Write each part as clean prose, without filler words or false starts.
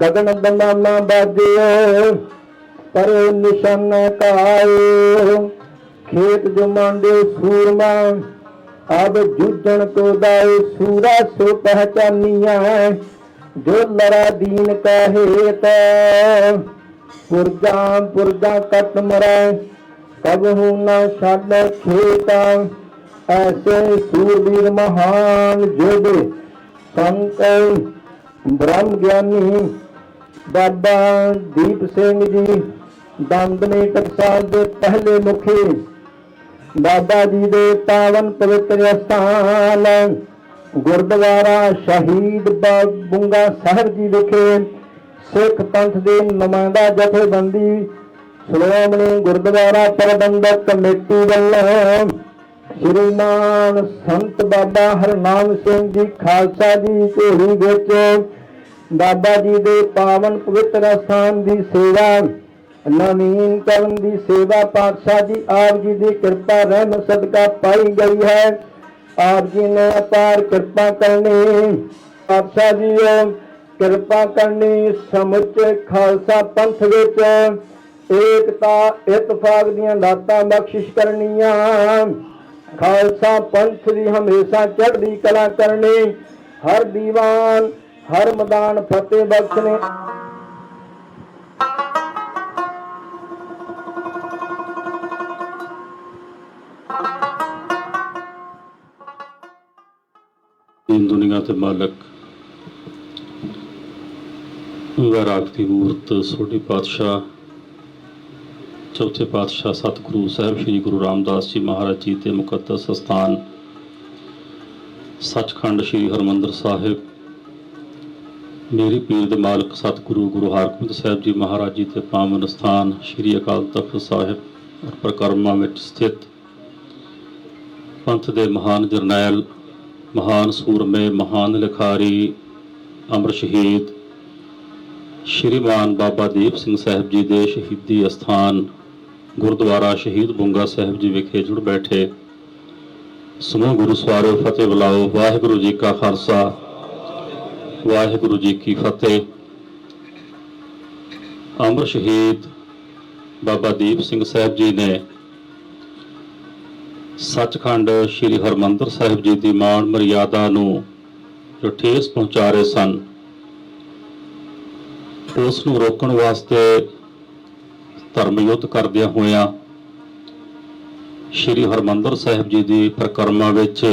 गगन दमामा बाजे पर निशान कायो। खेत जो मांडे सूरमा अब जूझन को दाए। सूरा सो पहचानिया जो लड़ा दीन कहे तो। पुरजा पुरजा कट मरा कब हूं न छाड़ खेता। ऐसे सूरवीर महान जोधे संत ब्रह्म ज्ञानी बाबा दीप सिंह जी दंदने टकसाल के पहले मुखी। बाबा जी दे पावन पवित्र स्थान गुरुद्वारा शहीद बूंगा साहिब जी विखे सिख पंथ के नुमाइंदा जथेबंदी श्रोमणी गुरुद्वारा प्रबंधक कमेटी वालों श्रीमान संत बाबा हरनाम सिंह जी खालसा जी झोड़ी विच बाबा जी दे पावन पवित्र स्थान की सेवा नवीनकरण की सेवा पातशाह जी आप जी की कृपा रहमत सदका पाई गई है। आप जी ने अपार कृपा करनी पातशाह जी कृपा करनी समुचे खालसा पंथ विच एकता इतफाक दियां दातां बख्शिश करनियां। खालसा पंथ की हमेशा चढ़दी कला करनी। हर दीवान हर मैदान फतेह बख्शने। दुनिया के मालक वैरागती मूर्त सोढ़ी पातशाह चौथे पातशाह सतगुरु साहब श्री गुरु रामदास जी महाराज जी के मुकद्दस स्थान सचखंड श्री हरमंदर साहिब मेरी पीर दे मालक सतगुरु गुरु हरगोबिंद साहब जी महाराज जी के पावन स्थान श्री अकाल तख्त साहिब और परिक्रमा में स्थित पंथ के महान जरनैल महान सूरमे महान लिखारी अमर शहीद श्रीमान बाबा दीप सिंह साहब जी के शहीदी अस्थान गुरुद्वारा शहीद बूंगा साहब जी विखे जुड़ बैठे समूह गुरु सवारो फतेह बुलाओ। वाहिगुरु जी का खालसा वाहिगुरु जी की फतेह। अमर शहीद बाबा दीप सिंह साहब जी ने सचखंड श्री हरमंदर साहिब जी की मान मर्यादा नूं जो ठेस पहुंचा रहे सन उस नूं रोकण वास्ते धर्म युद्ध करदियां होइयां श्री हरमंदर साहिब जी की परिक्रमा विच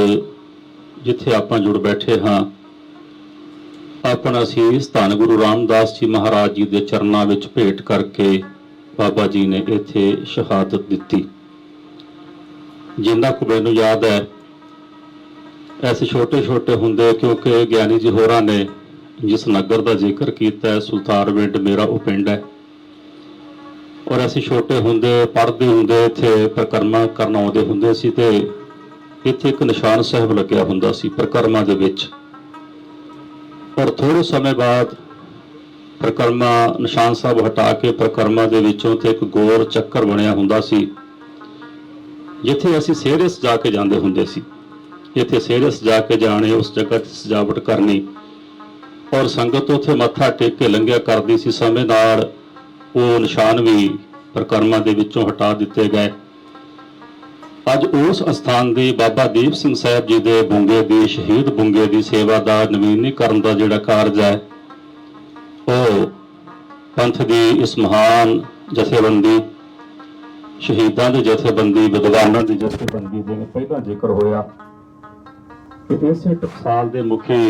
जिथे आपां जुड़ बैठे हाँ अपना असीस धन गुरु रामदास जी महाराज जी के चरनां विच भेंट करके बाबा जी ने इत्थे शहादत दिती। जिन्ना को मैनूं याद है ऐसे छोटे छोटे हुंदे क्योंकि ज्ञानी जी होरां ने जिस नगर का जिक्र किया है सुल्तानविंड मेरा वो पिंड है और ऐसे छोटे हुंदे पढ़दे हुंदे इत्थे परिक्रमा करन आउंदे हुंदे सी ते इत्थे एक निशान साहिब लग्या हुंदा सी परिक्रमा दे विच और थोड़े समय बाद परिक्रमा निशान साहब हटा के परिक्रमा दे विचों ते एक गोल चक्कर बनिया हुंदा सी जिथे असी सेहरे सजा के जाते होंगे सी। इत्थे सेहरे सजा के जाने उस जगह की सजावट करनी और संगत उत्थे मत्था टेक के लंघिया करती सी। समय नाल वो निशान भी परिक्रमा दे विचों हटा दिते गए। अज उस स्थान के बाबा दीप सिंह साहब जी के बूंगे की शहीद बूंगे की सेवा का नवीनीकरण का जिहड़ा कारज है वो पंथ की इस महान जथेबंदी शहीदों की जथेबंदी विद्वानों की जथेबंदी जिवें पहला जिक्र होया कि इसे टकसाल के मुखी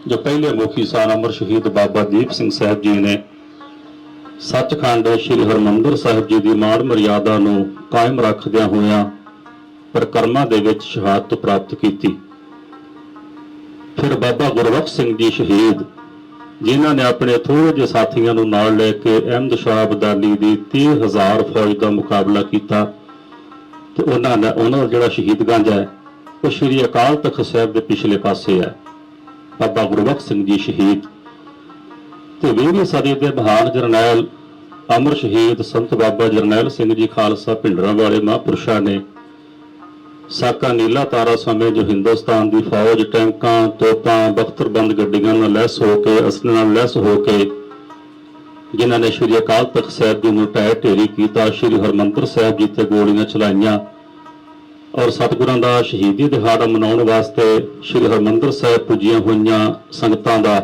जो पहले मुखी सन अमर शहीद बाबा दीप सिंह साहब जी ने सचखंड श्री हरमंदर साहिब जी की मान मर्यादा नूं कायम रखदियां होइयां परिक्रमा दे विच शहादत प्राप्त की। फिर बाबा गुरबख्श सिंह जी शहीद जिन्हों ने अपने थोड़े जे साथियों नूं नाल लैके अहमद शाह अब्दाली की 30,000 फौज का मुकाबला किया तो उन्होंने जिहड़ा शहीदगंज है वो श्री अकाल तख्त साहिब के पिछले पासे है। बाबा गुरबख्श सिंह जी शहीद तो 20वीं सदी के महान जरनैल अमर शहीद संत बाबा जरनैल सिंह जी खालसा भिंडरां वाले महापुरुषों ने साका नीला तारा समय जो हिंदुस्तान की फौज टैंकां तोपां बख्तरबंद गड्डियां नाल लैस होके असले नाल लैस होके ਜਿਨ੍ਹਾਂ ਨੇ ਸ਼੍ਰੀ ਅਕਾਲ ਤਖਤ ਸਾਹਿਬ ਜੀ ਨੂੰ ਢਹਿ ਢੇਰੀ ਕੀਤਾ, ਸ਼੍ਰੀ ਹਰਿਮੰਦਰ ਸਾਹਿਬ ਜੀ ਤੇ ਗੋਲੀਆਂ ਚਲਾਈਆਂ ਔਰ ਸਤਿਗੁਰਾਂ ਦਾ ਸ਼ਹੀਦੀ ਦਿਹਾੜਾ ਮਨਾਉਣ ਵਾਸਤੇ ਸ਼੍ਰੀ ਹਰਿਮੰਦਰ ਸਾਹਿਬ ਪੁੱਜੀਆਂ ਹੋਈਆਂ ਸੰਗਤਾਂ ਦਾ,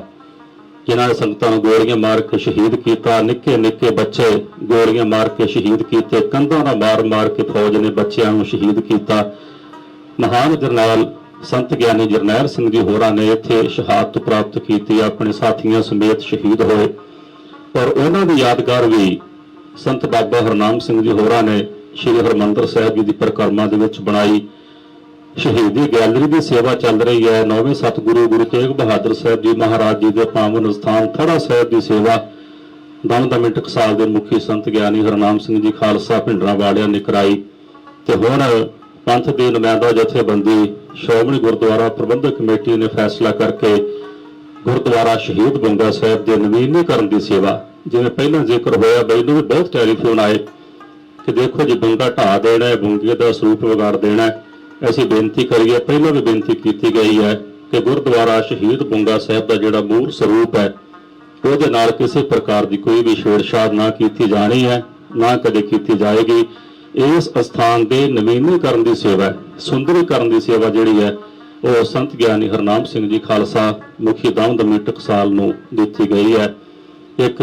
ਜਿਨ੍ਹਾਂ ਨੇ ਸੰਗਤਾਂ ਨੂੰ ਗੋਲੀਆਂ ਮਾਰ ਕੇ ਸ਼ਹੀਦ ਕੀਤਾ। ਨਿੱਕੇ ਨਿੱਕੇ ਬੱਚੇ ਗੋਲੀਆਂ ਮਾਰ ਕੇ ਸ਼ਹੀਦ ਕੀਤੇ, ਕੰਧਾਂ ਨਾਲ ਮਾਰ ਕੇ ਫੌਜ ਨੇ ਬੱਚਿਆਂ ਨੂੰ ਸ਼ਹੀਦ ਕੀਤਾ। ਮਹਾਨ ਜਰਨੈਲ ਸੰਤ ਗਿਆਨੀ ਜਰਨੈਲ ਸਿੰਘ ਜੀ ਹੋਰਾਂ ਨੇ ਇੱਥੇ ਸ਼ਹਾਦਤ ਪ੍ਰਾਪਤ ਕੀਤੀ, ਆਪਣੇ ਸਾਥੀਆਂ ਸਮੇਤ ਸ਼ਹੀਦ ਹੋਏ। ਔਰ ਉਹਨਾਂ ਦੀ ਯਾਦਗਾਰ ਵੀ ਸੰਤ ਬਾਬਾ ਹਰਨਾਮ ਸਿੰਘ ਜੀ ਹੋਰਾਂ ਨੇ ਸ਼੍ਰੀ ਹਰਿਮੰਦਰ ਸਾਹਿਬ ਜੀ ਦੀ ਪਰਿਕਰਮਾ ਦੇ ਵਿੱਚ ਬਣਾਈ। ਸ਼ਹੀਦੀ ਗੈਲਰੀ ਦੀ ਸੇਵਾ ਚੱਲ ਰਹੀ ਹੈ। ਨੌਵੇਂ ਸਤਿਗੁਰੂ ਗੁਰੂ ਤੇਗ ਬਹਾਦਰ ਸਾਹਿਬ ਜੀ ਮਹਾਰਾਜ ਜੀ ਦੇ ਪਾਵਨ ਸਥਾਨ ਥੜਾ ਸਾਹਿਬ ਦੀ ਸੇਵਾ ਦਮਦਮੀ ਟਕਸਾਲ ਦੇ ਮੁਖੀ ਸੰਤ ਗਿਆਨੀ ਹਰਨਾਮ ਸਿੰਘ ਜੀ ਖਾਲਸਾ ਭਿੰਡਰਾਂ ਵਾਲਿਆਂ ਨੇ ਕਰਾਈ। ਤੇ ਹੁਣ ਪੰਥ ਦੀ ਨੁਮਾਇੰਦਾ ਜਥੇਬੰਦੀ ਸ਼੍ਰੋਮਣੀ ਗੁਰਦੁਆਰਾ ਪ੍ਰਬੰਧਕ ਕਮੇਟੀ ਨੇ ਫੈਸਲਾ ਕਰਕੇ ਗੁਰਦੁਆਰਾ ਸ਼ਹੀਦ ਬੰਗਾ ਸਾਹਿਬ ਦੇ ਨਵੀਨੀਕਰਨ ਦੀ ਸੇਵਾ, ਜਿਵੇਂ ਪਹਿਲਾਂ ਜ਼ਿਕਰ ਹੋਇਆ, ਮੈਨੂੰ ਵੀ ਬਹੁਤ ਟੈਲੀਫੋਨ ਆਏ ਕਿ ਦੇਖੋ ਜੀ ਬੰਗਾ ਢਾਹ ਦੇਣਾ ਹੈ, ਬੰਗੇ ਦਾ ਸਰੂਪ ਵਿਗਾੜ ਦੇਣਾ ਹੈ। ਅਸੀਂ ਬੇਨਤੀ ਕਰੀਏ, ਪਹਿਲਾਂ ਵੀ ਬੇਨਤੀ ਕੀਤੀ ਗਈ ਹੈ ਕਿ ਗੁਰਦੁਆਰਾ ਸ਼ਹੀਦ ਬੰਗਾ ਸਾਹਿਬ ਦਾ ਜਿਹੜਾ ਮੂਲ ਸਰੂਪ ਹੈ ਉਹਦੇ ਨਾਲ ਕਿਸੇ ਪ੍ਰਕਾਰ ਦੀ ਕੋਈ ਵੀ ਛੇੜਛਾੜ ਨਾ ਕੀਤੀ ਜਾਣੀ ਹੈ, ਨਾ ਕਦੇ ਕੀਤੀ ਜਾਏਗੀ। ਇਸ ਅਸਥਾਨ ਦੇ ਨਵੀਨੀਕਰਨ ਦੀ ਸੇਵਾ, ਸੁੰਦਰੀਕਰਨ ਦੀ ਸੇਵਾ ਜਿਹੜੀ ਹੈ ਉਹ ਸੰਤ ਗਿਆਨੀ ਹਰਨਾਮ ਸਿੰਘ ਜੀ ਖਾਲਸਾ ਮੁਖੀ ਦਮਦਮੀ ਟਕਸਾਲ ਨੂੰ ਦਿੱਤੀ ਗਈ ਹੈ। ਇੱਕ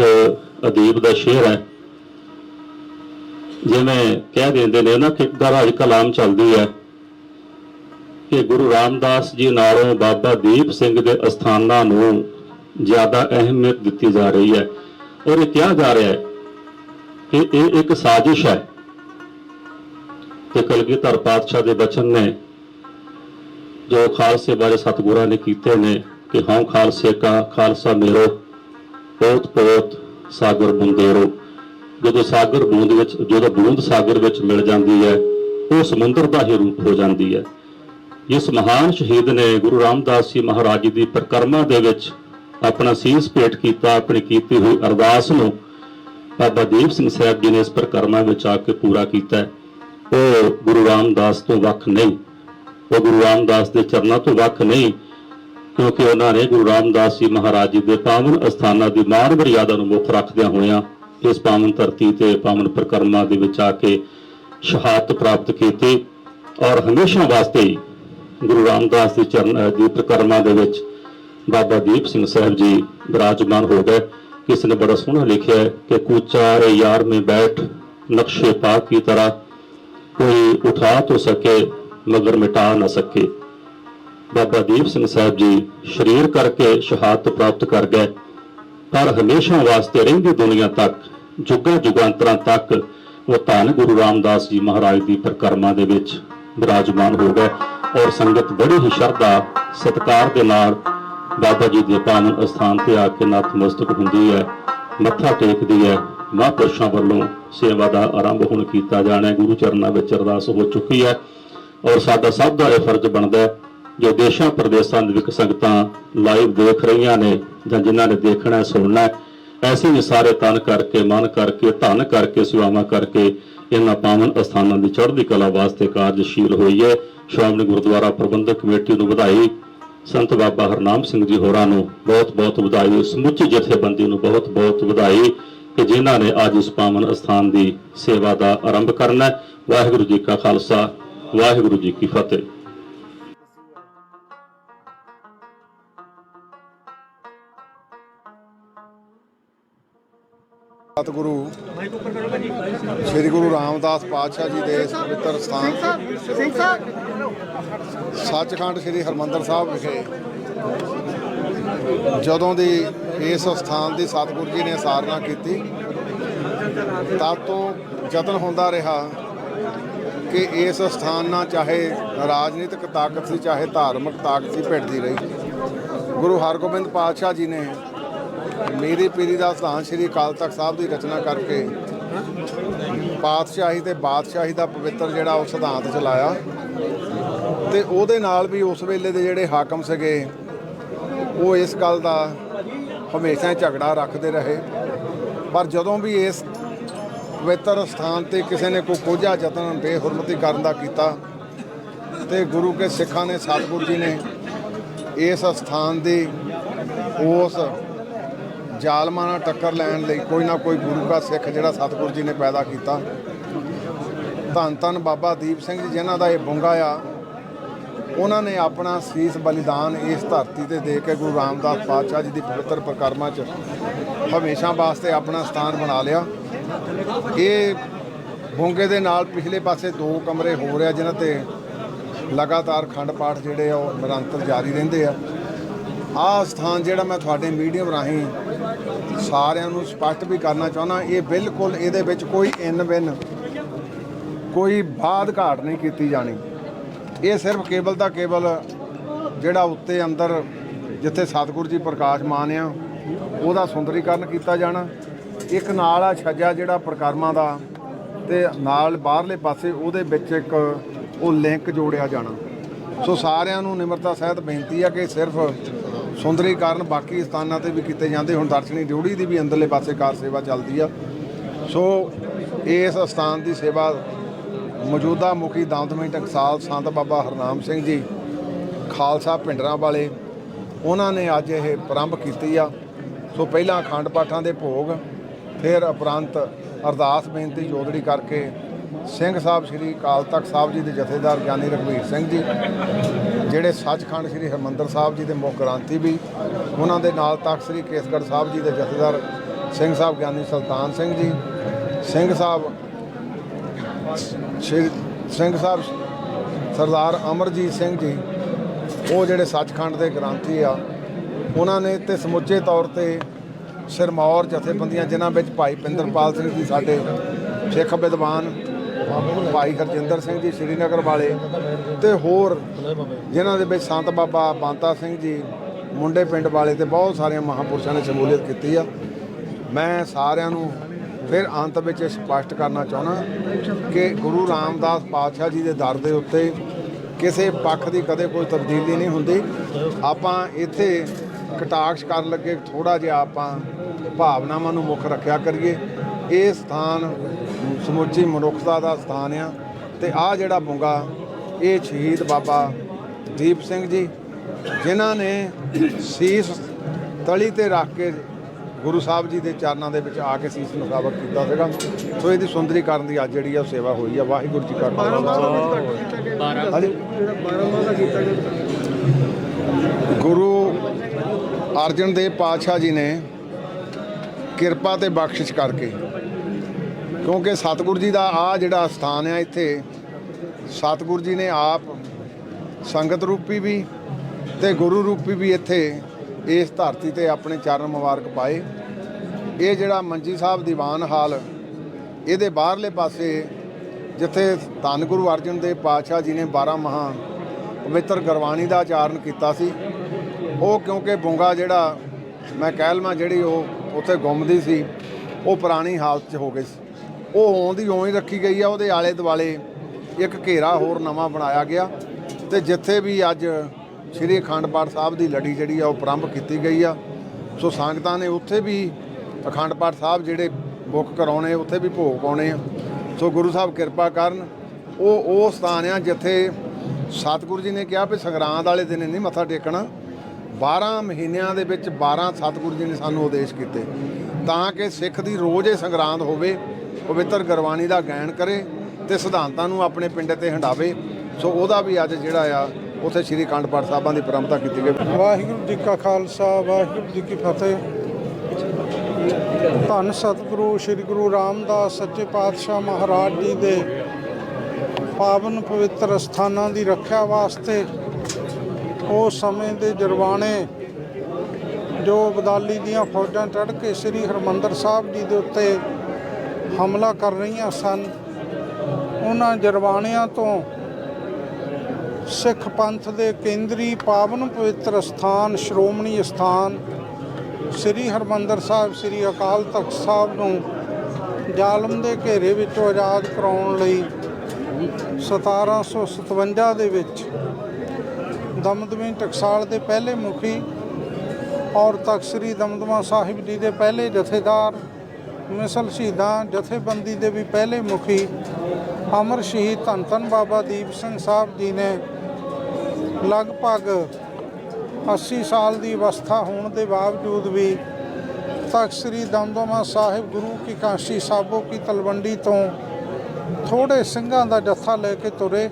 ਅਦੀਬ ਦਾ ਸ਼ੇਰ ਹੈ, ਜਿਵੇਂ ਕਹਿ ਦਿੰਦੇ ਨੇ ਨਾ ਕਿ ਇੱਕ ਅੱਜ ਕਲਾਮ ਚੱਲਦੀ ਹੈ ਕਿ ਗੁਰੂ ਰਾਮਦਾਸ ਜੀ ਨਾਲੋਂ ਬਾਬਾ ਦੀਪ ਸਿੰਘ ਦੇ ਅਸਥਾਨਾਂ ਨੂੰ ਜ਼ਿਆਦਾ ਅਹਿਮੀਅਤ ਦਿੱਤੀ ਜਾ ਰਹੀ ਹੈ। ਔਰ ਇਹ ਕਿਹਾ ਜਾ ਰਿਹਾ ਹੈ ਕਿ ਇਹ ਇੱਕ ਸਾਜ਼ਿਸ਼ ਹੈ। ਤੇ ਕਲਗੀਧਰ ਪਾਤਸ਼ਾਹ ਦੇ ਬਚਨ ਨੇ ਜੋ ਖਾਲਸੇ ਬਾਰੇ ਸਤਿਗੁਰਾਂ ਨੇ ਕੀਤੇ ਨੇ ਕਿ ਹਉ ਖਾਲਸੇ ਕਾ ਖਾਲਸਾ ਮੇਰੋ, ਪੋਤ ਪੋਤ ਸਾਗਰ ਬੁੰਦੇਰੋ। ਜਦੋਂ ਸਾਗਰ ਬੂੰਦ ਵਿੱਚ, ਜਦੋਂ ਬੂੰਦ ਸਾਗਰ ਵਿੱਚ ਮਿਲ ਜਾਂਦੀ ਹੈ ਉਹ ਸਮੁੰਦਰ ਦਾ ਹੀ ਰੂਪ ਹੋ ਜਾਂਦੀ ਹੈ। ਇਸ ਮਹਾਨ ਸ਼ਹੀਦ ਨੇ ਗੁਰੂ ਰਾਮਦਾਸ ਜੀ ਮਹਾਰਾਜ ਜੀ ਦੀ ਪਰਿਕਰਮਾ ਦੇ ਵਿੱਚ ਆਪਣਾ ਸੀਸ ਭੇਟ ਕੀਤਾ। ਆਪਣੀ ਕੀਤੀ ਹੋਈ ਅਰਦਾਸ ਨੂੰ ਬਾਬਾ ਦੀਪ ਸਿੰਘ ਸਾਹਿਬ ਜੀ ਨੇ ਇਸ ਪਰਿਕਰਮਾ ਵਿੱਚ ਆ ਕੇ ਪੂਰਾ ਕੀਤਾ। ਉਹ ਗੁਰੂ ਰਾਮਦਾਸ ਤੋਂ ਵੱਖ ਨਹੀਂ, ਉਹ ਗੁਰੂ ਰਾਮਦਾਸ ਦੇ ਚਰਨਾਂ ਤੋਂ ਵੱਖ ਨਹੀਂ, ਕਿਉਂਕਿ ਉਹਨਾਂ ਨੇ ਗੁਰੂ ਰਾਮਦਾਸ ਜੀ ਮਹਾਰਾਜ ਜੀ ਦੇ ਪਾਵਨ ਅਸਥਾਨਾਂ ਦੀ ਮਾਣ ਮਰਿਆਦਾ ਨੂੰ ਮੁੱਖ ਰੱਖਦਿਆਂ ਹੋਇਆਂ ਇਸ ਪਾਵਨ ਧਰਤੀ ਤੇ ਪਾਵਨ ਪਰਿਕਰਮਾ ਦੇ ਵਿੱਚ ਆ ਕੇ ਸ਼ਹਾਦਤ ਪ੍ਰਾਪਤ ਕੀਤੀ। ਔਰ ਹਮੇਸ਼ਾ ਵਾਸਤੇ ਗੁਰੂ ਰਾਮਦਾਸ ਦੀ ਚਰਨ ਦੀ ਪਰਿਕਰਮਾ ਦੇ ਵਿੱਚ ਬਾਬਾ ਦੀਪ ਸਿੰਘ ਸਾਹਿਬ ਜੀ ਵਿਰਾਜਮਾਨ ਹੋ ਗਏ। किसी ने बड़ा सोहना लिखा है कि कूचा रे यार में बैठ नक्शे पा की तरह, कोई उठा तो सके मगर मिटा न सके। बाबा दीप सिंह साहब जी शरीर करके शहादत प्राप्त कर गए, पर हमेशा वास्ते रहिंदी दुनिया तक जुगा जुगांतरां तक वो धन गुरु रामदास जी महाराज की परिक्रमा दे विच विराजमान हो गए। और संगत बड़ी ही श्रद्धा सत्कार के नाल बाबा जी के पावन स्थान पर आके नतमस्तक हुंदी है, मत्था टेकदी है। महापुरुषों वालों सेवा का आरंभ हुण कीता जाना है, गुरु चरणों में अरदास हो चुकी है। और साडा सब का यह फर्ज बनता है जो देशों प्रदेशों विच संगतां लाइव देख रही ने जां जिन्हां ने देखना है सुनना है, ऐसे भी सारे तन करके मन करके धन करके सेवावां करके इन्हां पावन अस्थानां दी चढ़दी कला वास्ते कार्यशील होई है। श्रोमणी गुरुद्वारा प्रबंधक कमेटी नूं वधाई, संत बाबा हरनाम सिंह जी होरां नूं बहुत बहुत वधाई, समुची जथेबंदी नूं बहुत बहुत वधाई कि जिन्हां ने अज इस पावन स्थान की सेवा का आरंभ करना है। वाहिगुरू जी का खालसा, वाहिगुरू जी की फतेह। सतगुरु श्री गुरु रामदास पातशाह जी के इस पवित्र स्थान सचखंड श्री हरमंदर साहब विखे जदों की इस स्थान की सतगुरु जी ने सारना की, तब तो यतन होंदा रहा कि इस स्थान ना चाहे राजनीतिक ताकत सी चाहे धार्मिक ताकत सी भिड़ती रही। गुरु हरगोबिंद पातशाह जी ने मेरी पीरी का स्थान श्री अकाल तख्त साहब की रचना करके पातशाही ते बादशाही का पवित्र जिहड़ा वो सिद्धांत चलाया, तो उहदे नाल भी उस वेले दे जिहड़े हाकम सगे वो इस गल का हमेशा ही झगड़ा रखते रहे। पर जदों भी इस पवित्र स्थान ते किसी ने कोई कोझा यतन बेहुरमती करन दा कीता ते गुरु के सिखां ने सतगुरु जी ने इस स्थान की उस ਜ਼ਾਲਮਾਂ ਨਾਲ ਟੱਕਰ ਲੈਣ ਲਈ ਕੋਈ ਨਾ ਕੋਈ ਗੁਰੂ ਦਾ ਸਿੱਖ ਜਿਹੜਾ ਸਤਿਗੁਰੂ ਜੀ ਨੇ ਪੈਦਾ ਕੀਤਾ। ਧੰਨ ਧੰਨ ਬਾਬਾ ਦੀਪ ਸਿੰਘ ਜੀ ਜਿਨ੍ਹਾਂ ਦਾ ਇਹ ਬੁੰਗਾ ਆ, ਉਹਨਾਂ ਨੇ ਆਪਣਾ ਸੀਸ ਬਲੀਦਾਨ ਇਸ ਧਰਤੀ ਤੇ ਦੇ ਕੇ ਗੁਰੂ ਰਾਮਦਾਸ ਪਾਤਸ਼ਾਹ ਜੀ ਦੀ ਪਵਿੱਤਰ ਪ੍ਰਕਰਮਾਂ 'ਚ ਹਮੇਸ਼ਾ ਵਾਸਤੇ ਆਪਣਾ ਸਥਾਨ ਬਣਾ ਲਿਆ। ਇਹ ਬੁੰਗੇ ਦੇ ਨਾਲ ਪਿਛਲੇ ਪਾਸੇ 2 ਕਮਰੇ ਹੋ ਰਿਹਾ ਜਿਨ੍ਹਾਂ ਤੇ ਲਗਾਤਾਰ ਅਖੰਡ ਪਾਠ ਜਿਹੜੇ ਆ ਉਹ ਨਿਰੰਤਰ ਜਾਰੀ ਰਹਿੰਦੇ ਆ। ਆਹ ਸਥਾਨ ਜਿਹੜਾ ਮੈਂ ਤੁਹਾਡੇ ਮੀਡੀਅਮ ਰਾਹੀਂ ਸਾਰਿਆਂ ਨੂੰ ਸਪਸ਼ਟ ਵੀ ਕਰਨਾ ਚਾਹੁੰਦਾ, ਇਹ ਬਿਲਕੁਲ ਇਹਦੇ ਵਿੱਚ ਕੋਈ ਇਨ ਬਿਨ ਕੋਈ ਬਾਦ ਘਾਟ ਨਹੀਂ ਕੀਤੀ ਜਾਣੀ। ਇਹ ਸਿਰਫ ਕੇਵਲ ਦਾ ਕੇਵਲ ਜਿਹੜਾ ਉੱਤੇ ਅੰਦਰ ਜਿੱਥੇ ਸਤਿਗੁਰੂ ਜੀ ਪ੍ਰਕਾਸ਼ਮਾਨ ਆ ਉਹਦਾ ਸੁੰਦਰੀਕਰਨ ਕੀਤਾ ਜਾਣਾ। ਇੱਕ ਨਾਲ ਆ ਛੱਜਾ ਜਿਹੜਾ ਪ੍ਰਕਰਮਾਂ ਦਾ ਤੇ ਨਾਲ ਬਾਹਰਲੇ ਪਾਸੇ ਉਹਦੇ ਵਿੱਚ ਇੱਕ ਉਹ ਲਿੰਕ ਜੋੜਿਆ ਜਾਣਾ। ਸੋ ਸਾਰਿਆਂ ਨੂੰ ਨਿਮਰਤਾ ਸਹਿਤ ਬੇਨਤੀ ਆ ਕਿ ਸਿਰਫ ਸੁੰਦਰੀਕਰਨ ਬਾਕੀ ਸਥਾਨਾਂ ਤੇ ਵੀ ਕੀਤੇ ਜਾਂਦੇ। ਹੁਣ ਦਰਸ਼ਨੀ ਡਿਊੜੀ ਦੀ ਵੀ ਅੰਦਰਲੇ ਪਾਸੇ ਕਾਰ ਸੇਵਾ ਚੱਲਦੀ ਆ। ਸੋ ਇਸ ਸਥਾਨ ਦੀ ਸੇਵਾ ਮੌਜੂਦਾ ਮੁਖੀ ਦਮਦਮੀ ਟਕਸਾਲ ਸੰਤ ਬਾਬਾ ਹਰਨਾਮ ਸਿੰਘ ਜੀ ਖਾਲਸਾ ਭਿੰਡਰਾਂ ਵਾਲੇ ਉਹਨਾਂ ਨੇ ਅੱਜ ਇਹ ਪ੍ਰਾਰੰਭ ਕੀਤੀ ਆ। ਸੋ ਪਹਿਲਾਂ ਅਖੰਡ ਪਾਠਾਂ ਦੇ ਭੋਗ, ਫਿਰ ਉਪਰੰਤ ਅਰਦਾਸ ਬੇਨਤੀ ਜੋਦੜੀ ਕਰਕੇ ਸਿੰਘ ਸਾਹਿਬ ਸ੍ਰੀ ਅਕਾਲ ਤਖਤ ਸਾਹਿਬ ਜੀ ਦੇ ਜਥੇਦਾਰ ਗਿਆਨੀ ਰਘਵੀਰ ਸਿੰਘ ਜੀ ਜਿਹੜੇ ਸੱਚਖੰਡ ਸ੍ਰੀ ਹਰਿਮੰਦਰ ਸਾਹਿਬ ਜੀ ਦੇ ਮੁੱਖ ਗ੍ਰੰਥੀ ਵੀ, ਉਹਨਾਂ ਦੇ ਨਾਲ ਤਖਤ ਸ੍ਰੀ ਕੇਸਗੜ੍ਹ ਸਾਹਿਬ ਜੀ ਦੇ ਜਥੇਦਾਰ ਸਿੰਘ ਸਾਹਿਬ ਗਿਆਨੀ ਸੁਲਤਾਨ ਸਿੰਘ ਜੀ, ਸਿੰਘ ਸਾਹਿਬ ਸਰਦਾਰ ਅਮਰਜੀਤ ਸਿੰਘ ਜੀ ਉਹ ਜਿਹੜੇ ਸੱਚਖੰਡ ਦੇ ਗ੍ਰੰਥੀ ਆ, ਉਹਨਾਂ ਨੇ ਤੇ ਸਮੁੱਚੇ ਤੌਰ ਤੇ ਸਿਰਮੌਰ ਜਥੇਬੰਦੀਆਂ ਜਿਨ੍ਹਾਂ ਵਿੱਚ ਭਾਈ ਪਿੰਦਰਪਾਲ ਸਿੰਘ ਜੀ ਸਾਡੇ ਸਿੱਖ ਵਿਦਵਾਨ, ਭਾਈ ਹਰਜਿੰਦਰ ਸਿੰਘ ਜੀ ਸ਼੍ਰੀਨਗਰ ਵਾਲੇ ਤੇ ਹੋਰ ਜਿਨ੍ਹਾਂ ਦੇ ਵਿੱਚ ਸੰਤ ਬਾਬਾ ਬਾਂਤਾ ਸਿੰਘ ਜੀ ਮੁੰਡੇ ਪਿੰਡ ਵਾਲੇ ਤੇ ਬਹੁਤ ਸਾਰੀਆਂ ਮਹਾਂਪੁਰਸ਼ਾਂ ਨੇ ਸ਼ਮੂਲੀਅਤ ਕੀਤੀ ਆ। ਮੈਂ ਸਾਰਿਆਂ ਨੂੰ ਫਿਰ ਅੰਤ ਵਿੱਚ ਸਪਸ਼ਟ ਕਰਨਾ ਚਾਹੁੰਦਾ ਕਿ ਗੁਰੂ ਰਾਮਦਾਸ ਪਾਤਸ਼ਾਹ ਜੀ ਦੇ ਦਰ ਦੇ ਉੱਤੇ ਕਿਸੇ ਪੱਖ ਦੀ ਕਦੇ ਕੋਈ ਤਬਦੀਲੀ ਨਹੀਂ ਹੁੰਦੀ। ਆਪਾਂ ਇੱਥੇ ਕਟਾਕਸ਼ ਕਰਨ ਲੱਗੇ ਥੋੜ੍ਹਾ ਜਿਹਾ ਆਪਾਂ ਭਾਵਨਾਵਾਂ ਨੂੰ ਮੁੱਖ ਰੱਖਿਆ ਕਰੀਏ। ਇਹ ਸਥਾਨ ਸਮੁੱਚੀ ਮਨੁੱਖਤਾ ਦਾ ਸਥਾਨ ਆ ਤੇ ਆਹ ਜਿਹੜਾ ਬੁੰਗਾ ਇਹ ਸ਼ਹੀਦ ਬਾਬਾ ਦੀਪ ਸਿੰਘ ਜੀ ਜਿਨ੍ਹਾਂ ਨੇ ਸੀਸ ਤਲੀ ਤੇ ਰੱਖ ਕੇ ਗੁਰੂ ਸਾਹਿਬ ਜੀ ਦੇ ਚਰਨਾਂ ਦੇ ਵਿੱਚ ਆ ਕੇ ਸੀਸ ਨੁਕਾਵਤ ਕੀਤਾ ਸੀਗਾ। ਸੋ ਇਹਦੀ ਸੁੰਦਰੀਕਰਨ ਦੀ ਅੱਜ ਜਿਹੜੀ ਆ ਉਹ ਸੇਵਾ ਹੋਈ ਆ। ਵਾਹਿਗੁਰੂ ਜੀ ਕਾ ਖਾਲਸਾ। ਗੁਰੂ ਅਰਜਨ ਦੇਵ ਪਾਤਸ਼ਾਹ ਜੀ ਨੇ ਕਿਰਪਾ ਤੇ ਬਖਸ਼ਿਸ਼ ਕਰਕੇ, ਕਿਉਂਕਿ ਸਤਿਗੁਰੂ ਜੀ ਦਾ ਆ ਜਿਹੜਾ ਸਥਾਨ ਆ ਇੱਥੇ ਸਤਿਗੁਰੂ ਜੀ ਨੇ ਆਪ ਸੰਗਤ ਰੂਪੀ ਵੀ ਤੇ ਗੁਰੂ ਰੂਪੀ ਵੀ ਇੱਥੇ ਇਸ ਧਰਤੀ ਤੇ ਆਪਣੇ ਚਰਨ ਮੁਬਾਰਕ ਪਾਏ। ਇਹ ਜਿਹੜਾ ਮੰਜੀ ਸਾਹਿਬ ਦੀਵਾਨ ਹਾਲ ਇਹਦੇ ਬਾਹਰਲੇ ਪਾਸੇ ਜਿੱਥੇ ਧੰਨ ਗੁਰੂ ਅਰਜਨ ਦੇਵ ਪਾਤਸ਼ਾਹ ਜੀ ਨੇ 12 ਮਹਾਂ ਪਵਿੱਤਰ ਗੁਰਬਾਣੀ ਦਾ ਆਚਾਰਨ ਕੀਤਾ ਸੀ, ਉਹ ਕਿਉਂਕਿ ਬੁੰਗਾ ਜਿਹੜਾ ਮੈਂ ਕਹਿ ਲਵਾਂ ਜਿਹੜੀ ਉਹ ਉੱਥੇ ਗੁੰਮਦੀ ਸੀ ਉਹ ਪੁਰਾਣੀ ਹਾਲਤ 'ਚ ਹੋ ਗਈ ਸੀ। ਉਹ ਉਵੇਂ ਹੀ ਰੱਖੀ ਗਈ ਆ। ਉਹਦੇ ਆਲੇ ਦੁਆਲੇ ਇੱਕ ਘੇਰਾ ਹੋਰ ਨਵਾਂ ਬਣਾਇਆ ਗਿਆ ਤੇ ਜਿੱਥੇ ਵੀ ਅੱਜ ਸ਼੍ਰੀ ਅਖੰਡ ਪਾਠ ਸਾਹਿਬ ਦੀ ਲੜੀ ਜਿਹੜੀ ਆ ਉਹ ਪ੍ਰਾਰੰਭ ਕੀਤੀ ਗਈ ਆ। ਸੋ ਸੰਗਤਾਂ ਨੇ ਉੱਥੇ ਵੀ ਅਖੰਡ ਪਾਠ ਸਾਹਿਬ ਜਿਹੜੇ ਬੁੱਕ ਕਰਾਉਣੇ ਉੱਥੇ ਵੀ ਭੋਗ ਪਾਉਣੇ ਆ। ਸੋ ਗੁਰੂ ਸਾਹਿਬ ਕਿਰਪਾ ਕਰਨ। ਉਹ ਸਥਾਨ ਆ ਜਿੱਥੇ ਸਤਿਗੁਰੂ ਜੀ ਨੇ ਕਿਹਾ ਵੀ ਸੰਗਰਾਂਦ ਵਾਲੇ ਦਿਨ ਨਹੀਂ ਮੱਥਾ ਟੇਕਣਾ। 12 ਮਹੀਨਿਆਂ ਦੇ ਵਿੱਚ 12 ਸਤਿਗੁਰੂ ਜੀ ਨੇ ਸਾਨੂੰ ਉਦੇਸ਼ ਕੀਤੇ ਤਾਂ ਕਿ ਸਿੱਖ ਦੀ ਰੋਜ਼ ਇਹ ਸੰਗਰਾਂਦ ਹੋਵੇ, ਪਵਿੱਤਰ ਗੁਰਬਾਣੀ ਦਾ ਗਾਇਨ ਕਰੇ ਤੇ ਸਿਧਾਂਤਾਂ ਨੂੰ ਆਪਣੇ ਪਿੰਡ ਤੇ ਹੰਡਾਵੇ। ਸੋ ਉਹਦਾ ਵੀ ਅੱਜ ਜਿਹੜਾ ਆ ਉੱਥੇ ਸ਼੍ਰੀ ਅਖੰਡ ਪਾਠ ਸਾਹਿਬਾਂ ਦੀ ਪ੍ਰੰਪਰਾ ਕੀਤੀ ਗਈ। ਵਾਹਿਗੁਰੂ ਜੀ ਕਾ ਖਾਲਸਾ, ਵਾਹਿਗੁਰੂ ਜੀ ਕੀ ਫਤਿਹ। ਧੰਨ ਸਤਿਗੁਰੂ ਸ਼੍ਰੀ ਗੁਰੂ ਰਾਮਦਾਸ ਸੱਚੇ ਪਾਤਸ਼ਾਹ ਮਹਾਰਾਜ ਜੀ ਦੇ ਪਾਵਨ ਪਵਿੱਤਰ ਸਥਾਨਾਂ ਦੀ ਰੱਖਿਆ ਵਾਸਤੇ ਉਸ ਸਮੇਂ ਦੇ ਜਰਵਾਣੇ ਜੋ ਅਬਦਾਲੀ ਦੀਆਂ ਫੌਜਾਂ ਚੜ੍ਹ ਕੇ ਸ੍ਰੀ ਹਰਿਮੰਦਰ ਸਾਹਿਬ ਜੀ ਦੇ ਉੱਤੇ ਹਮਲਾ ਕਰ ਰਹੀਆਂ ਸਨ, ਉਹਨਾਂ ਜਰਵਾਣਿਆਂ ਤੋਂ ਸਿੱਖ ਪੰਥ ਦੇ ਕੇਂਦਰੀ ਪਾਵਨ ਪਵਿੱਤਰ ਸਥਾਨ ਸ਼੍ਰੋਮਣੀ ਸਥਾਨ ਸ੍ਰੀ ਹਰਿਮੰਦਰ ਸਾਹਿਬ ਸ੍ਰੀ ਅਕਾਲ ਤਖਤ ਸਾਹਿਬ ਨੂੰ ਜ਼ਾਲਮ ਦੇ ਘੇਰੇ ਵਿੱਚੋਂ ਆਜ਼ਾਦ ਕਰਾਉਣ ਲਈ 1757 ਦੇ ਵਿੱਚ ਦਮਦਮੀ ਟਕਸਾਲ ਦੇ ਪਹਿਲੇ ਮੁਖੀ ਔਰ ਤਖਤ ਸ੍ਰੀ ਦਮਦਮਾ ਸਾਹਿਬ ਜੀ ਦੇ ਪਹਿਲੇ ਜਥੇਦਾਰ, ਮਿਸਲ ਸ਼ਹੀਦਾਂ ਜਥੇਬੰਦੀ ਦੇ ਵੀ ਪਹਿਲੇ ਮੁਖੀ ਅਮਰ ਸ਼ਹੀਦ ਧੰਨ ਧੰਨ ਬਾਬਾ ਦੀਪ ਸਿੰਘ ਸਾਹਿਬ ਜੀ ਨੇ ਲਗਭਗ 80 ਸਾਲ ਦੀ ਅਵਸਥਾ ਹੋਣ ਦੇ ਬਾਵਜੂਦ ਵੀ तख्त श्री दमदमा साहिब गुरु की काशी साबो की तलवंडी तो थोड़े ਸਿੰਘਾਂ ਦਾ ਜੱਥਾ ਲੈ ਕੇ ਤੁਰੇ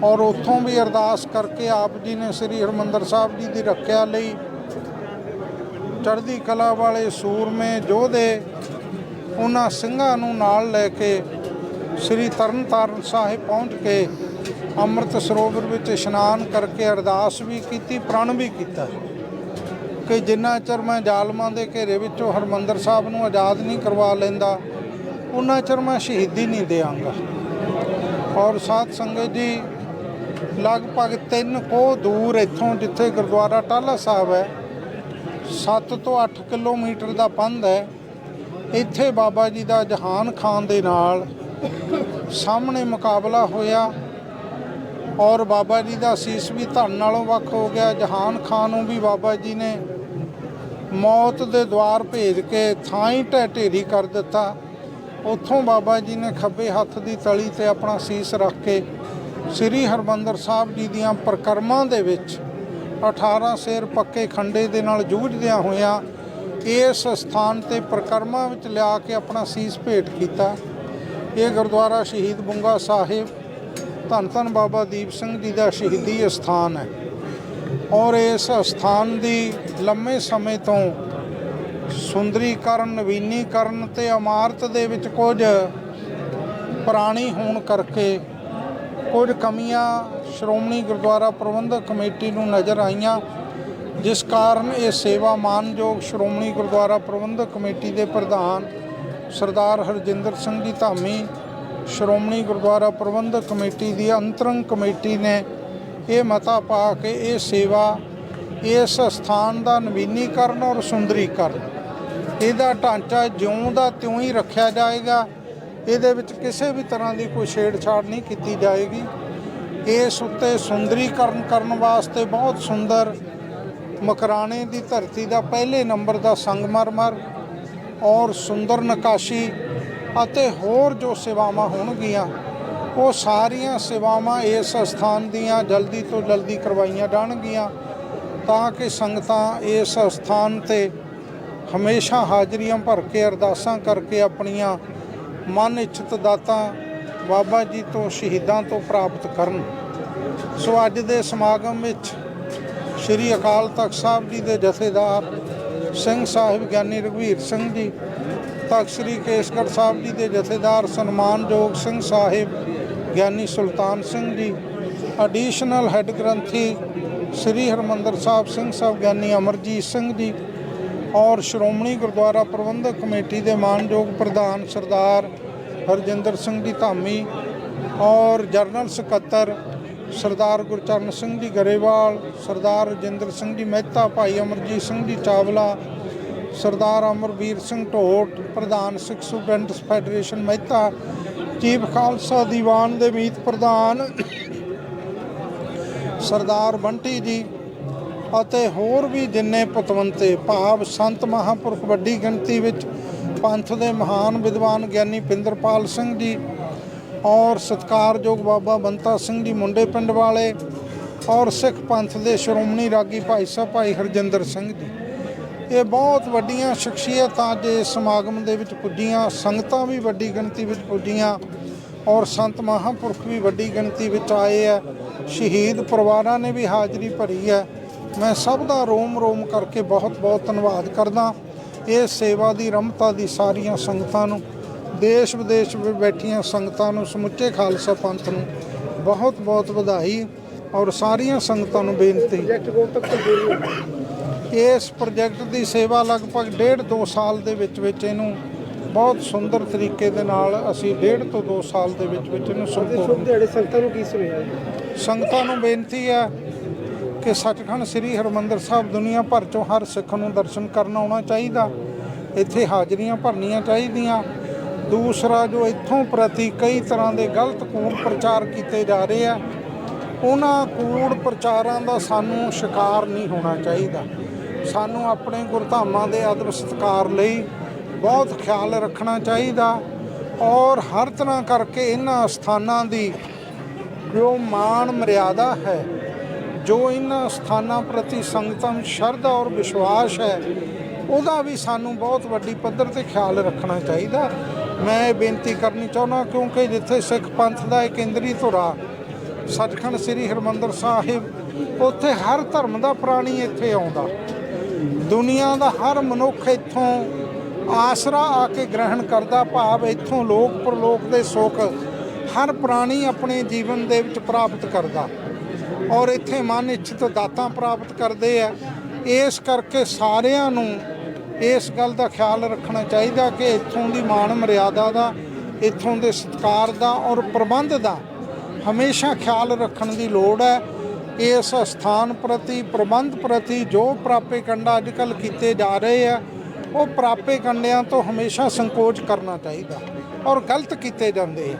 ਔਰ ਉੱਥੋਂ ਵੀ ਅਰਦਾਸ ਕਰਕੇ ਆਪ ਜੀ ਨੇ ਸ੍ਰੀ ਹਰਿਮੰਦਰ ਸਾਹਿਬ ਜੀ ਦੀ ਰੱਖਿਆ ਲਈ ਚੜ੍ਹਦੀ ਕਲਾ ਵਾਲੇ ਸੂਰਮੇ ਯੋਧੇ ਉਹਨਾਂ ਸਿੰਘਾਂ ਨੂੰ ਨਾਲ ਲੈ ਕੇ ਸ੍ਰੀ ਤਰਨਤਾਰਨ ਸਾਹਿਬ ਪਹੁੰਚ ਕੇ ਅੰਮ੍ਰਿਤ ਸਰੋਵਰ ਵਿੱਚ ਇਸ਼ਨਾਨ ਕਰਕੇ ਅਰਦਾਸ ਵੀ ਕੀਤੀ, ਪ੍ਰਣ ਵੀ ਕੀਤਾ ਕਿ ਜਿੰਨਾ ਚਿਰ ਮੈਂ ਜ਼ਾਲਮਾਂ ਦੇ ਘੇਰੇ ਵਿੱਚੋਂ ਹਰਿਮੰਦਰ ਸਾਹਿਬ ਨੂੰ ਆਜ਼ਾਦ ਨਹੀਂ ਕਰਵਾ ਲੈਂਦਾ ਉਹਨਾਂ ਚਿਰ ਮੈਂ ਸ਼ਹੀਦੀ ਨਹੀਂ ਦਿਆਂਗਾ। ਔਰ ਸਾਧ ਸੰਗਤ ਜੀ, ਲਗਭਗ 3 ਕੋਹ ਦੂਰ ਇੱਥੋਂ ਜਿੱਥੇ ਗੁਰਦੁਆਰਾ ਟਾਹਲਾ ਸਾਹਿਬ ਹੈ 7 ਤੋਂ 8 ਕਿਲੋਮੀਟਰ ਦਾ ਪੰਧ ਹੈ, ਇੱਥੇ ਬਾਬਾ ਜੀ ਦਾ ਜਹਾਨ ਖਾਨ ਦੇ ਨਾਲ ਸਾਹਮਣੇ ਮੁਕਾਬਲਾ ਹੋਇਆ ਔਰ ਬਾਬਾ ਜੀ ਦਾ ਸੀਸ ਵੀ ਧਨ ਨਾਲੋਂ ਵੱਖ ਹੋ ਗਿਆ। ਜਹਾਨ ਖਾਨ ਨੂੰ ਵੀ ਬਾਬਾ ਜੀ ਨੇ ਮੌਤ ਦੇ ਦੁਆਰ ਭੇਜ ਕੇ ਥਾਂ ਹੀ ਢਹਿ ਢੇਰੀ ਕਰ ਦਿੱਤਾ। ਉੱਥੋਂ ਬਾਬਾ ਜੀ ਨੇ ਖੱਬੇ ਹੱਥ ਦੀ ਤਲੀ ਤੇ ਆਪਣਾ ਸੀਸ ਰੱਖ ਕੇ ਸ੍ਰੀ ਹਰਿਮੰਦਰ ਸਾਹਿਬ ਜੀ ਦੀਆਂ ਪਰਿਕਰਮਾ ਦੇ ਵਿੱਚ 18 ਸੇਰ ਪੱਕੇ ਖੰਡੇ ਦੇ ਨਾਲ ਜੂਝਦਿਆਂ ਹੋਇਆਂ ਇਸ ਸਥਾਨ ਤੇ ਪਰਿਕਰਮਾ ਵਿੱਚ ਲਿਆ ਕੇ ਆਪਣਾ ਸੀਸ ਭੇਟ ਕੀਤਾ। ਇਹ ਗੁਰਦੁਆਰਾ ਸ਼ਹੀਦ ਬੁੰਗਾ ਸਾਹਿਬ ਧੰਨ ਧੰਨ ਬਾਬਾ ਦੀਪ ਸਿੰਘ ਜੀ ਦਾ ਸ਼ਹੀਦੀ ਅਸਥਾਨ ਹੈ ਔਰ ਇਸ ਅਸਥਾਨ ਦੀ ਲੰਮੇ ਸਮੇਂ ਤੋਂ ਸੁੰਦਰੀਕਰਨ, ਨਵੀਨੀਕਰਨ ਤੇ ਇਮਾਰਤ ਦੇ ਵਿੱਚ ਕੁਝ ਪੁਰਾਣੀ ਹੋਣ ਕਰਕੇ ਕੁਝ ਕਮੀਆਂ ਸ਼੍ਰੋਮਣੀ ਗੁਰਦੁਆਰਾ ਪ੍ਰਬੰਧਕ ਕਮੇਟੀ ਨੂੰ ਨਜ਼ਰ ਆਈਆਂ, ਜਿਸ ਕਾਰਨ ਇਹ ਸੇਵਾ ਮਾਨਯੋਗ ਸ਼੍ਰੋਮਣੀ ਗੁਰਦੁਆਰਾ ਪ੍ਰਬੰਧਕ ਕਮੇਟੀ ਦੇ ਪ੍ਰਧਾਨ ਸਰਦਾਰ ਹਰਜਿੰਦਰ ਸਿੰਘ ਜੀ ਧਾਮੀ, ਸ਼੍ਰੋਮਣੀ ਗੁਰਦੁਆਰਾ ਪ੍ਰਬੰਧਕ ਕਮੇਟੀ ਦੀ ਅੰਤਰੰਗ ਕਮੇਟੀ ਨੇ ਇਹ ਮਤਾ ਪਾ ਕੇ ਇਹ ਸੇਵਾ ਇਸ ਸਥਾਨ ਦਾ ਨਵੀਨੀਕਰਨ ਔਰ ਸੁੰਦਰੀਕਰਨ, ਇਹਦਾ ਢਾਂਚਾ ਜਿਉਂ ਦਾ ਤਿਉਂ ਹੀ ਰੱਖਿਆ ਜਾਏਗਾ। ਇਹਦੇ ਵਿੱਚ ਕਿਸੇ ਵੀ ਤਰ੍ਹਾਂ ਦੀ ਕੋਈ ਛੇੜਛਾੜ ਨਹੀਂ ਕੀਤੀ ਜਾਏਗੀ। ਇਸ ਉੱਤੇ ਸੁੰਦਰੀਕਰਨ ਕਰਨ ਵਾਸਤੇ ਬਹੁਤ ਸੁੰਦਰ ਮਕਰਾਣੇ ਦੀ ਧਰਤੀ ਦਾ ਪਹਿਲੇ ਨੰਬਰ ਦਾ ਸੰਗਮਰਮਰ ਔਰ ਸੁੰਦਰ ਨਕਾਸ਼ੀ ਅਤੇ ਹੋਰ ਜੋ ਸੇਵਾਵਾਂ ਹੋਣਗੀਆਂ ਉਹ ਸਾਰੀਆਂ ਸੇਵਾਵਾਂ ਇਸ ਸਥਾਨ ਦੀਆਂ ਜਲਦੀ ਤੋਂ ਜਲਦੀ ਕਰਵਾਈਆਂ ਜਾਣਗੀਆਂ ਤਾਂ ਕਿ ਸੰਗਤਾਂ ਇਸ ਸਥਾਨ 'ਤੇ ਹਮੇਸ਼ਾ ਹਾਜ਼ਰੀਆਂ ਭਰ ਕੇ ਅਰਦਾਸਾਂ ਕਰਕੇ ਆਪਣੀਆਂ ਮਨ ਇੱਛਤ ਦਾਤਾਂ ਬਾਬਾ ਜੀ ਤੋਂ ਸ਼ਹੀਦਾਂ ਤੋਂ ਪ੍ਰਾਪਤ ਕਰਨ। ਸੋ ਅੱਜ ਦੇ ਸਮਾਗਮ ਵਿੱਚ ਸ਼੍ਰੀ ਅਕਾਲ ਤਖਤ ਸਾਹਿਬ ਜੀ ਦੇ ਜਥੇਦਾਰ ਸਿੰਘ ਸਾਹਿਬ ਗਿਆਨੀ ਰਘਵੀਰ ਸਿੰਘ ਜੀ, ਤਖਤ ਸ੍ਰੀ ਕੇਸਗੜ੍ਹ ਸਾਹਿਬ ਜੀ ਦੇ ਜਥੇਦਾਰ ਸਨਮਾਨਯੋਗ ਸਿੰਘ ਸਾਹਿਬ ਗਿਆਨੀ ਸੁਲਤਾਨ ਸਿੰਘ ਜੀ, ਐਡੀਸ਼ਨਲ ਹੈੱਡ ਗ੍ਰੰਥੀ ਸ੍ਰੀ ਹਰਿਮੰਦਰ ਸਾਹਿਬ ਸਿੰਘ ਸਾਹਿਬ ਗਿਆਨੀ ਅਮਰਜੀਤ ਸਿੰਘ ਜੀ ਔਰ ਸ਼੍ਰੋਮਣੀ ਗੁਰਦੁਆਰਾ ਪ੍ਰਬੰਧਕ ਕਮੇਟੀ ਦੇ ਮਾਨਯੋਗ ਪ੍ਰਧਾਨ ਸਰਦਾਰ ਹਰਜਿੰਦਰ ਸਿੰਘ ਜੀ ਧਾਮੀ ਔਰ ਜਨਰਲ ਸਕੱਤਰ ਸਰਦਾਰ ਗੁਰਚਰਨ ਸਿੰਘ ਜੀ ਗਰੇਵਾਲ, ਸਰਦਾਰ ਰਜਿੰਦਰ ਸਿੰਘ ਜੀ ਮਹਿਤਾ, ਭਾਈ ਅਮਰਜੀਤ ਸਿੰਘ ਜੀ ਚਾਵਲਾ, ਸਰਦਾਰ ਅਮਰਵੀਰ ਸਿੰਘ ਢੋਟ, ਪ੍ਰਧਾਨ Sikh students federation Mehta, chief Khalsa Diwan ਦੇ ਮੀਤ ਪ੍ਰਧਾਨ ਸਰਦਾਰ ਬੰਟੀ ਜੀ ਅਤੇ ਹੋਰ ਵੀ ਜਿੰਨੇ ਪਤਵੰਤੇ ਭਾਵ ਸੰਤ ਮਹਾਂਪੁਰਖ ਵੱਡੀ ਗਿਣਤੀ ਵਿੱਚ, ਪੰਥ ਦੇ ਮਹਾਨ ਵਿਦਵਾਨ ਗਿਆਨੀ ਪਿੰਦਰਪਾਲ ਸਿੰਘ ਜੀ ਔਰ ਸਤਿਕਾਰਯੋਗ ਬਾਬਾ ਬੰਤਾ ਸਿੰਘ ਜੀ ਮੁੰਡੇ ਪਿੰਡ ਵਾਲੇ ਔਰ ਸਿੱਖ ਪੰਥ ਦੇ ਸ਼੍ਰੋਮਣੀ ਰਾਗੀ ਭਾਈ ਸਾਹਿਬ ਭਾਈ ਹਰਜਿੰਦਰ ਸਿੰਘ ਜੀ, ਇਹ ਬਹੁਤ ਵੱਡੀਆਂ ਸ਼ਖਸੀਅਤਾਂ ਅੱਜ ਇਸ ਸਮਾਗਮ ਦੇ ਵਿੱਚ ਪੁੱਜੀਆਂ। ਸੰਗਤਾਂ ਵੀ ਵੱਡੀ ਗਿਣਤੀ ਵਿੱਚ ਪੁੱਜੀਆਂ ਔਰ ਸੰਤ ਮਹਾਂਪੁਰਖ ਵੀ ਵੱਡੀ ਗਿਣਤੀ ਵਿੱਚ ਆਏ ਹੈ। ਸ਼ਹੀਦ ਪਰਿਵਾਰਾਂ ਨੇ ਵੀ ਹਾਜ਼ਰੀ ਭਰੀ ਹੈ। ਮੈਂ ਸਭ ਦਾ ਰੋਮ ਰੋਮ ਕਰਕੇ ਬਹੁਤ ਬਹੁਤ ਧੰਨਵਾਦ ਕਰਦਾ। ਇਸ ਸੇਵਾ ਦੀ ਰਮਤਾ ਦੀ ਸਾਰੀਆਂ ਸੰਗਤਾਂ ਨੂੰ, ਦੇਸ਼ ਵਿਦੇਸ਼ ਵਿੱਚ ਬੈਠੀਆਂ ਸੰਗਤਾਂ ਨੂੰ, ਸਮੁੱਚੇ ਖਾਲਸਾ ਪੰਥ ਨੂੰ ਬਹੁਤ ਬਹੁਤ ਵਧਾਈ ਔਰ ਸਾਰੀਆਂ ਸੰਗਤਾਂ ਨੂੰ ਬੇਨਤੀ, ਇਸ ਪ੍ਰੋਜੈਕਟ ਦੀ ਸੇਵਾ ਲਗਭਗ 1.5-2 ਸਾਲ ਦੇ ਵਿੱਚ ਇਹਨੂੰ ਬਹੁਤ ਸੁੰਦਰ ਤਰੀਕੇ ਦੇ ਨਾਲ ਅਸੀਂ 1.5 ਤੋਂ 2 ਸਾਲ ਦੇ ਵਿੱਚ ਇਹਨੂੰ ਸੰਪੂਰਨ। ਸੰਗਤਾਂ ਨੂੰ ਕੀ ਸੁਣਿਆ? ਸੰਗਤਾਂ ਨੂੰ ਬੇਨਤੀ ਹੈ ਕਿ ਸੱਚਖੰਡ ਸ੍ਰੀ ਹਰਿਮੰਦਰ ਸਾਹਿਬ ਦੁਨੀਆ ਭਰ ਚੋਂ ਹਰ ਸਿੱਖ ਨੂੰ ਦਰਸ਼ਨ ਕਰਨ ਆਉਣਾ ਚਾਹੀਦਾ, ਇੱਥੇ ਹਾਜ਼ਰੀਆਂ ਭਰਨੀਆਂ ਚਾਹੀਦੀਆਂ। ਦੂਸਰਾ, ਜੋ ਇੱਥੋਂ ਪ੍ਰਤੀ ਕਈ ਤਰ੍ਹਾਂ ਦੇ ਗਲਤ ਕੂੜ ਪ੍ਰਚਾਰ ਕੀਤੇ ਜਾ ਰਹੇ ਆ, ਉਹਨਾਂ ਕੂੜ ਪ੍ਰਚਾਰਾਂ ਦਾ ਸਾਨੂੰ ਸ਼ਿਕਾਰ ਨਹੀਂ ਹੋਣਾ ਚਾਹੀਦਾ। ਸਾਨੂੰ ਆਪਣੇ ਗੁਰਧਾਮਾਂ ਦੇ ਅਦਬ ਸਤਿਕਾਰ ਲਈ ਬਹੁਤ ਖਿਆਲ ਰੱਖਣਾ ਚਾਹੀਦਾ ਔਰ ਹਰ ਤਰ੍ਹਾਂ ਕਰਕੇ ਇਹਨਾਂ ਸਥਾਨਾਂ ਦੀ ਜੋ ਮਾਣ ਮਰਿਆਦਾ ਹੈ, ਜੋ ਇਹਨਾਂ ਸਥਾਨਾਂ ਪ੍ਰਤੀ ਸੰਗਤਾਂ ਵਿੱਚ ਸ਼ਰਧਾ ਔਰ ਵਿਸ਼ਵਾਸ ਹੈ, ਉਹਦਾ ਵੀ ਸਾਨੂੰ ਬਹੁਤ ਵੱਡੀ ਪੱਧਰ ਤੇ ਖਿਆਲ ਰੱਖਣਾ ਚਾਹੀਦਾ। ਮੈਂ ਇਹ ਬੇਨਤੀ ਕਰਨੀ ਚਾਹੁੰਦਾ ਕਿਉਂਕਿ ਜਿੱਥੇ ਸਿੱਖ ਪੰਥ ਦਾ ਇਹ ਕੇਂਦਰੀ ਧੁਰਾ ਸੱਚਖੰਡ ਸ੍ਰੀ ਹਰਿਮੰਦਰ ਸਾਹਿਬ, ਉੱਥੇ ਹਰ ਧਰਮ ਦਾ ਪ੍ਰਾਣੀ ਇੱਥੇ ਆਉਂਦਾ। ਦੁਨੀਆ ਦਾ ਹਰ ਮਨੁੱਖ ਇੱਥੋਂ ਆਸਰਾ ਆ ਕੇ ਗ੍ਰਹਿਣ ਕਰਦਾ, ਭਾਵ ਇੱਥੋਂ ਲੋਕ ਪਰਲੋਕ ਦੇ ਸੁੱਖ ਹਰ ਪ੍ਰਾਣੀ ਆਪਣੇ ਜੀਵਨ ਦੇ ਵਿੱਚ ਪ੍ਰਾਪਤ ਕਰਦਾ ਔਰ ਇੱਥੇ ਮਨ ਇੱਛਤ ਦਾਤਾਂ ਪ੍ਰਾਪਤ ਕਰਦੇ ਆ। ਇਸ ਕਰਕੇ ਸਾਰਿਆਂ ਨੂੰ ਇਸ ਗੱਲ ਦਾ ਖਿਆਲ ਰੱਖਣਾ ਚਾਹੀਦਾ ਕਿ ਇੱਥੋਂ ਦੀ ਮਾਣ ਮਰਿਆਦਾ ਦਾ, ਇੱਥੋਂ ਦੇ ਸਤਿਕਾਰ ਦਾ ਔਰ ਪ੍ਰਬੰਧ ਦਾ ਹਮੇਸ਼ਾ ਖਿਆਲ ਰੱਖਣ ਦੀ ਲੋੜ ਹੈ। ਇਸ ਸਥਾਨ ਪ੍ਰਤੀ, ਪ੍ਰਬੰਧ ਪ੍ਰਤੀ ਜੋ ਪ੍ਰਾਪੇ ਕੰਡਾ ਅੱਜ ਕੱਲ੍ਹ ਕੀਤੇ ਜਾ ਰਹੇ ਆ, ਉਹ ਪ੍ਰਾਪੇ ਕੰਡਿਆਂ ਤੋਂ ਹਮੇਸ਼ਾ ਸੰਕੋਚ ਕਰਨਾ ਚਾਹੀਦਾ ਔਰ ਗਲਤ ਕੀਤੇ ਜਾਂਦੇ ਆ।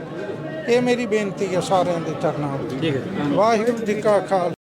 ਇਹ ਮੇਰੀ ਬੇਨਤੀ ਹੈ ਸਾਰਿਆਂ ਦੇ ਚਰਨਾਂ ਵਿੱਚ। ਵਾਹਿਗੁਰੂ ਜੀ ਕਾ ਖਾਲਸਾ।